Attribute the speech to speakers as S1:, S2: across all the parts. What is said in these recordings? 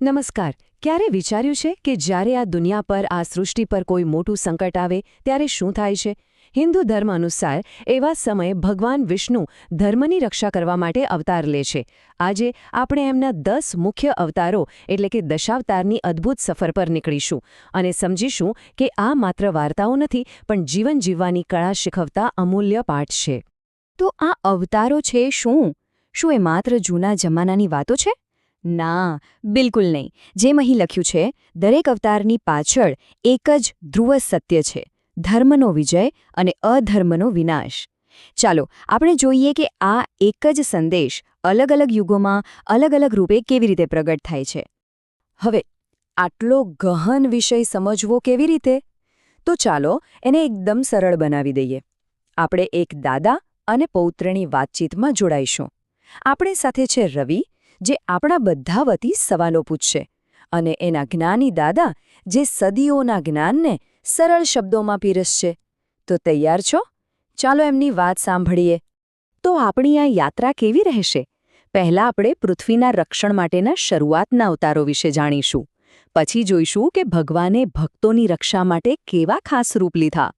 S1: નમસ્કાર. ક્યારે વિચાર્યું છે કે જ્યારે આ દુનિયા પર આ સૃષ્ટિ પર કોઈ મોટું સંકટ આવે ત્યારે શું થાય છે? હિન્દુ ધર્મ અનુસાર એવા સમયે ભગવાન વિષ્ણુ ધર્મની રક્ષા કરવા માટે અવતાર લે છે. આજે આપણે એમના 10 મુખ્ય અવતારો એટલે કે દશાવતારની અદ્ભુત સફર પર નીકળીશું અને સમજીશું કે આ માત્ર વાર્તાઓ નથી પણ જીવન જીવવાની કળા શીખવતા અમૂલ્ય પાઠ છે.
S2: તો આ અવતારો છે શું? શું એ માત્ર જૂના જમાનાની વાતો છે? ના, બિલકુલ નહીં. જેમ અહીં લખ્યું છે, દરેક અવતારની પાછળ એક જ ધ્રુવ સત્ય છે: ધર્મનો વિજય અને અધર્મનો વિનાશ. ચાલો આપણે જોઈએ કે આ એક જ સંદેશ અલગ અલગ યુગોમાં અલગ અલગ રૂપે કેવી રીતે પ્રગટ થાય છે.
S1: હવે આટલો ગહન વિષય સમજવો કેવી રીતે? તો ચાલો એને એકદમ સરળ બનાવી દઈએ. આપણે એક દાદા અને પૌત્રની વાતચીતમાં જોડાઈશું. આપણી સાથે છે રવિ, જે આપણા બધા વતી સવાલો પૂછશે, અને એના જ્ઞાની દાદા, જે સદીઓના જ્ઞાનને સરળ શબ્દોમાં પીરસશે. તો તૈયાર છો? ચાલો એમની વાત સાંભળીએ. તો આપણી આ યાત્રા કેવી રહેશે? પહેલાં આપણે પૃથ્વીના રક્ષણ માટેના શરૂઆતના અવતારો વિશે જાણીશું. પછી જોઈશું કે ભગવાને ભક્તોની રક્ષા માટે કેવા ખાસ રૂપ લીધા.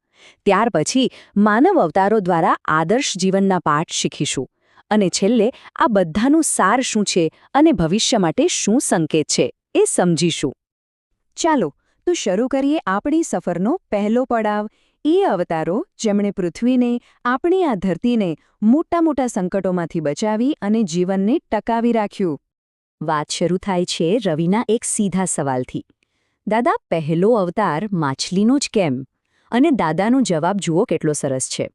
S1: ત્યાર પછી માનવ અવતારો દ્વારા આદર્શ જીવનના પાઠ શીખીશું. અને છેલ્લે આ બધાનું સાર શું છે અને ભવિષ્ય માટે શું સંકેત છે એ સમજીશું. ચાલો તો શરૂ કરીએ આપણી સફરનો પહેલો પડાવ, એ અવતારો જેમણે પૃથ્વીને, આપણી આ ધરતીને મોટા મોટા સંકટોમાંથી બચાવી અને જીવનને ટકાવી રાખ્યું. વાત શરૂ થાય છે રવિના એક સીધા સવાલથી. દાદા, પહેલો અવતાર માછલીનો જ કેમ? અને દાદાનો જવાબ જુઓ કેટલો સરસ છે.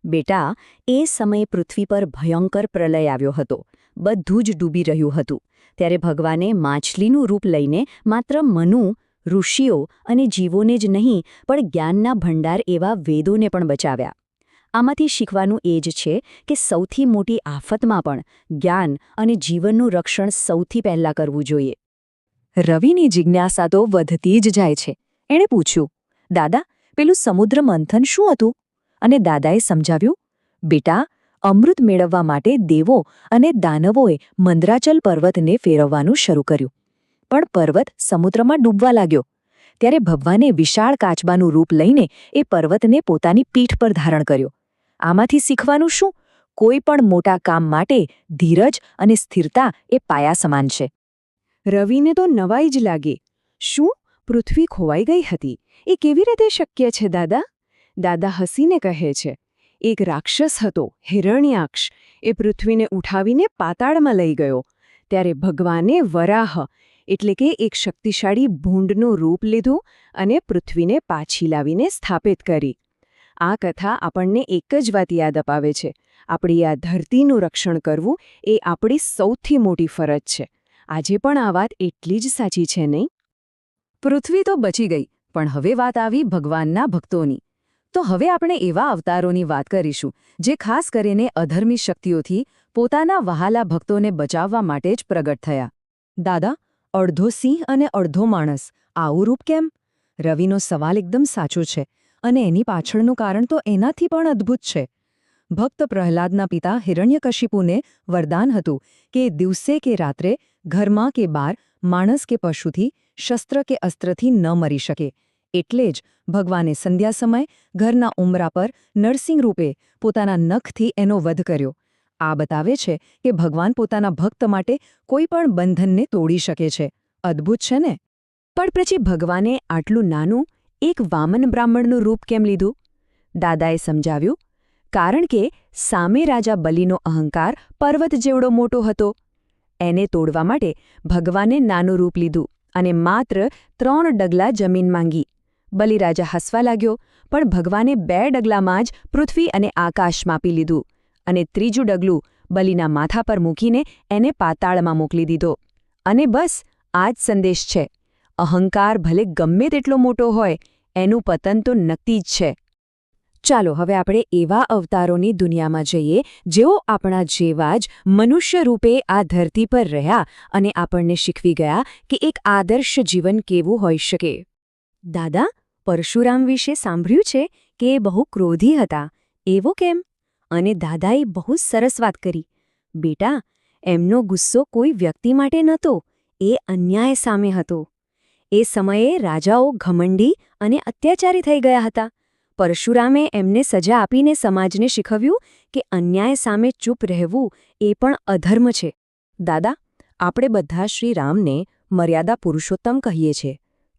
S1: બેટા, એ સમયે પૃથ્વી પર ભયંકર પ્રલય આવ્યો હતો. બધું જ ડૂબી રહ્યું હતું. ત્યારે ભગવાને માછલીનું રૂપ લઈને માત્ર મનુ, ઋષિઓ અને જીવોને જ નહીં પણ જ્ઞાનના ભંડાર એવા વેદોને પણ બચાવ્યા. આમાંથી શીખવાનું એ જ છે કે સૌથી મોટી આફતમાં પણ જ્ઞાન અને જીવનનું રક્ષણ સૌથી પહેલાં કરવું જોઈએ. રવિની જિજ્ઞાસા તો વધતી જ જાય છે. એણે પૂછ્યું, દાદા, પેલું સમુદ્ર મંથન શું હતું? અને દાદાએ સમજાવ્યું, બેટા, અમૃત મેળવવા માટે દેવો અને દાનવોએ મંદરાચલ પર્વતને ફેરવવાનું શરૂ કર્યું. પણ પર્વત સમુદ્રમાં ડૂબવા લાગ્યો. ત્યારે ભગવાને વિશાળ કાચબાનું રૂપ લઈને એ પર્વતને પોતાની પીઠ પર ધારણ કર્યો. આમાંથી શીખવાનું શું? કોઈ પણ મોટા કામ માટે ધીરજ અને સ્થિરતા એ પાયા સમાન છે. રવિને તો નવાઈ જ લાગી. શું પૃથ્વી ખોવાઈ ગઈ હતી? એ કેવી રીતે શક્ય છે દાદા? દાદા હસીને કહે છે, એક રાક્ષસ હતો, હિરણ્યાક્ષ. એ પૃથ્વીને ઉઠાવીને પાતાળમાં લઈ ગયો. ત્યારે ભગવાને વરાહ એટલે કે એક શક્તિશાળી ભૂંડનું રૂપ લીધું અને પૃથ્વીને પાછી લાવીને સ્થાપિત કરી. આ કથા આપણને એક જ વાત યાદ અપાવે છે: આપણી આ ધરતીનું રક્ષણ કરવું એ આપણી સૌથી મોટી ફરજ છે. આજે પણ આ વાત એટલી જ સાચી છે, નહીં? પૃથ્વી તો બચી ગઈ, પણ હવે વાત આવી ભગવાનના ભક્તોની. તો હવે આપણે એવા અવતારોની વાત કરીશું જે ખાસ કરીને અધર્મી શક્તિઓથી પોતાના વહાલા ભક્તોને બચાવવા માટે જ પ્રગટ થયા. દાદા, અડધો સિંહ અને અડધો માણસ, આવું રૂપ કેમ? રવિનો સવાલ એકદમ સાચો છે, અને એની પાછળનું કારણ તો એનાથી પણ અદ્ભુત છે. ભક્ત પ્રહલાદના પિતા હિરણ્યકશિપુને વરદાન હતું કે દિવસે કે રાત્રે, ઘરમાં કે બહાર, માણસ કે પશુથી, શસ્ત્ર કે અસ્ત્રથી ન મરી શકે. એટલે જ ભગવાને સંધ્યા સમય ઘરના ઉંબરા પર નરસિંહ રૂપે પોતાના નખથી એનો વધ કર્યો. આ બતાવે છે કે ભગવાન પોતાના ભક્ત માટે કોઈ પણ બંધનને તોડી શકે છે. અદ્ભુત છે ને? પણ પછી ભગવાને આટલું નાનું એક વામન બ્રાહ્મણનું રૂપ કેમ લીધું? દાદાએ સમજાવ્યું, કારણ કે સામે રાજા બલિનો અહંકાર પર્વત જેવડો મોટો હતો. એને તોડવા માટે ભગવાને નાનું રૂપ લીધું અને માત્ર 3 ડગલા જમીન માંગી. બલિરાજા હસવા લાગ્યો, પણ ભગવાને 2 ડગલામાં જ પૃથ્વી અને આકાશ માપી લીધું અને 3જું ડગલું બલિના માથા પર મૂકીને એને પાતાળમાં મોકલી દીધો. અને બસ આ જ સંદેશ છે: અહંકાર ભલે ગમે તેટલો મોટો હોય, એનું પતન તો નક્કી જ છે. ચાલો હવે આપણે એવા અવતારોની દુનિયામાં જઈએ જેઓ આપણા જેવા જ મનુષ્ય રૂપે આ ધરતી પર રહ્યા અને આપણને શીખવી ગયા કે એક આદર્શ જીવન કેવું હોઈ શકે. દાદા, પરશુરામ વિશે સાંભળ્યું છે કે એ બહુ ક્રોધી હતા. એવો કેમ? અને દાદાએ બહુ સરસ વાત કરી. બેટા, એમનો ગુસ્સો કોઈ વ્યક્તિ માટે નહોતો,
S2: એ અન્યાય સામે હતો. એ સમયે રાજાઓ ઘમંડી અને અત્યાચારી થઈ ગયા હતા. પરશુરામે એમને સજા આપીને સમાજને શીખવ્યું કે અન્યાય સામે ચૂપ રહેવું એ પણ અધર્મ છે.
S1: દાદા, આપણે બધા શ્રી રામને મર્યાદા પુરુષોત્તમ કહીએ છીએ.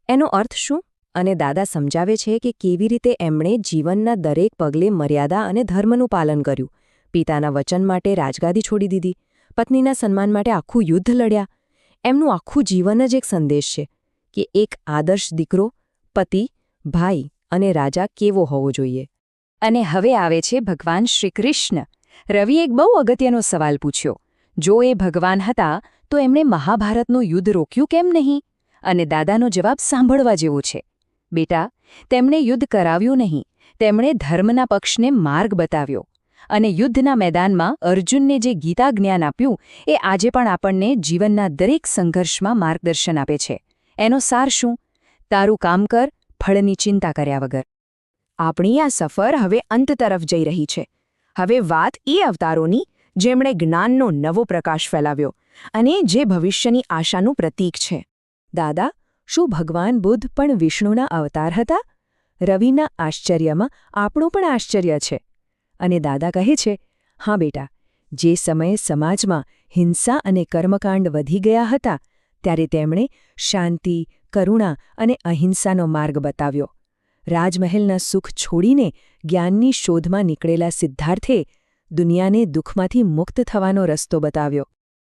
S1: એનો અર્થ શું? અને દાદા સમજાવે છે કે કેવી રીતે એમણે જીવનના દરેક પગલે મર્યાદા અને ધર્મનું પાલન કર્યું. પિતાના વચન માટે રાજગાદી છોડી દીધી, પત્નીના સન્માન માટે આખું યુદ્ધ લડ્યા. એમનું આખું જીવન જ એક સંદેશ છે કે એક આદર્શ દીકરો, પતિ, ભાઈ અને રાજા કેવો હોવો જોઈએ.
S2: અને હવે આવે છે ભગવાન શ્રીકૃષ્ણ. રવિએ એક બહુ અગત્યનો સવાલ પૂછ્યો. જો એ ભગવાન હતા તો એમણે મહાભારતનું યુદ્ધ રોક્યું કેમ નહીં? અને દાદાનો જવાબ સાંભળવા જેવો છે. બેટા, તેમણે યુદ્ધ કરાવ્યું નહીં, તેમણે ધર્મના પક્ષને માર્ગ બતાવ્યો. અને યુદ્ધના મેદાનમાં અર્જુનને જે ગીતા જ્ઞાન આપ્યું એ આજે પણ આપણને જીવનના દરેક સંઘર્ષમાં માર્ગદર્શન આપે છે. એનો સાર શું? તારું કામ કર, ફળની ચિંતા કર્યા વગર.
S1: આપણી આ સફર હવે અંત તરફ જઈ રહી છે. હવે વાત એ અવતારોની જેમણે જ્ઞાનનો નવો પ્રકાશ ફેલાવ્યો અને જે ભવિષ્યની આશાનું પ્રતીક છે. દાદા, શું ભગવાન બુદ્ધ પણ વિષ્ણુના અવતાર હતા? રવિના આશ્ચર્યમાં આપણું પણ આશ્ચર્ય છે. અને દાદા કહે છે, હા બેટા, જે સમયે સમાજમાં હિંસા અને કર્મકાંડ વધી ગયા હતા ત્યારે તેમણે શાંતિ, કરુણા અને અહિંસાનો માર્ગ બતાવ્યો. રાજમહેલના સુખ છોડીને જ્ઞાનની શોધમાં નીકળેલા સિદ્ધાર્થે દુનિયાને દુઃખમાંથી મુક્ત થવાનો રસ્તો બતાવ્યો.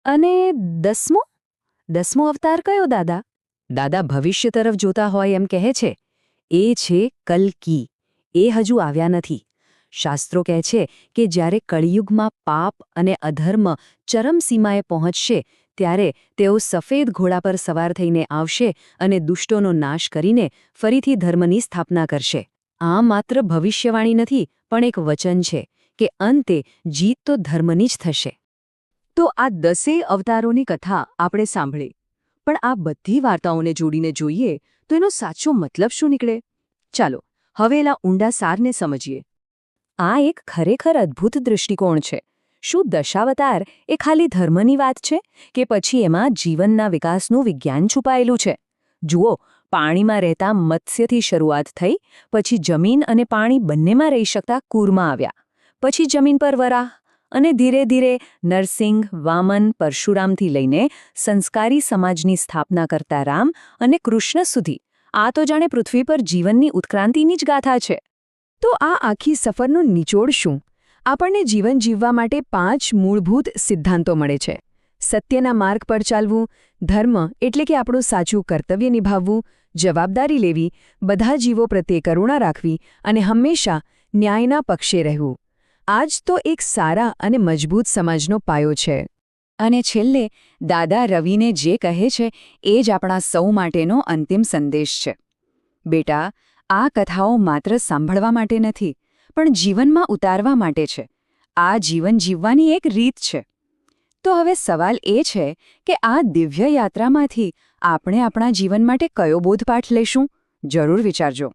S2: અને દસમો અવતાર કયો દાદા?
S1: દાદા ભવિષ્ય તરફ જોતા હોય એમ કહે છે. એ છે કલ્કી. એ હજુ આવ્યા નથી. શાસ્ત્રો કહે છે કે જ્યારે કળિયુગમાં પાપ અને અધર્મ ચરમસીમાએ પહોંચશે ત્યારે તેઓ સફેદ ઘોડા પર સવાર થઈને આવશે અને દુષ્ટોનો નાશ કરીને ફરીથી ધર્મની સ્થાપના કરશે. આ માત્ર ભવિષ્યવાણી નથી, પણ એક વચન છે કે અંતે જીત તો ધર્મની જ થશે.
S2: તો આ 10 અવતારોની કથા આપણે સાંભળી, પણ આ બધી વાર્તાઓને જોડીને જોઈએ તો એનો સાચો મતલબ શું નીકળે? ચાલો હવે એના ઊંડા સારને સમજીએ.
S1: આ એક ખરેખર અદ્ભુત દૃષ્ટિકોણ છે. શું દશાવતાર એ ખાલી ધર્મની વાત છે કે પછી એમાં જીવનના વિકાસનું વિજ્ઞાન છુપાયેલું છે? જુઓ, પાણીમાં રહેતા મત્સ્યથી શરૂઆત થઈ, પછી જમીન અને પાણી બંનેમાં રહી શકતા કૂરમાં આવ્યા, પછી જમીન પર વરાહ, અને ધીરે ધીરે નરસિંહ, વામન, પરશુરામથી લઈને સંસ્કારી સમાજની સ્થાપના કરતા રામ અને કૃષ્ણ સુધી. આ તો જાણે પૃથ્વી પર જીવનની ઉત્ક્રાંતિની જ ગાથા છે. તો આ આખી સફરનું નિચોડ શું? આપણને જીવન જીવવા માટે 5 મૂળભૂત સિદ્ધાંતો મળે છે. સત્યના માર્ગ પર ચાલવું, ધર્મ એટલે કે આપણું સાચું કર્તવ્ય નિભાવવું, જવાબદારી લેવી, બધા જીવો પ્રત્યે કરુણા રાખવી અને હંમેશા ન્યાયના પક્ષે રહેવું. આ જ તો એક સારા અને મજબૂત સમાજનો પાયો છે.
S2: અને છેલ્લે દાદા રવિને જે કહે છે એ જ આપણા સૌ માટેનો અંતિમ સંદેશ છે. બેટા, આ કથાઓ માત્ર સાંભળવા માટે નથી, પણ જીવનમાં ઉતારવા માટે છે. આ જીવન જીવવાની એક રીત છે. તો હવે સવાલ એ છે કે આ દિવ્ય યાત્રામાંથી આપણે આપણા જીવન માટે કયો બોધપાઠ લઈશું? જરૂર વિચારજો.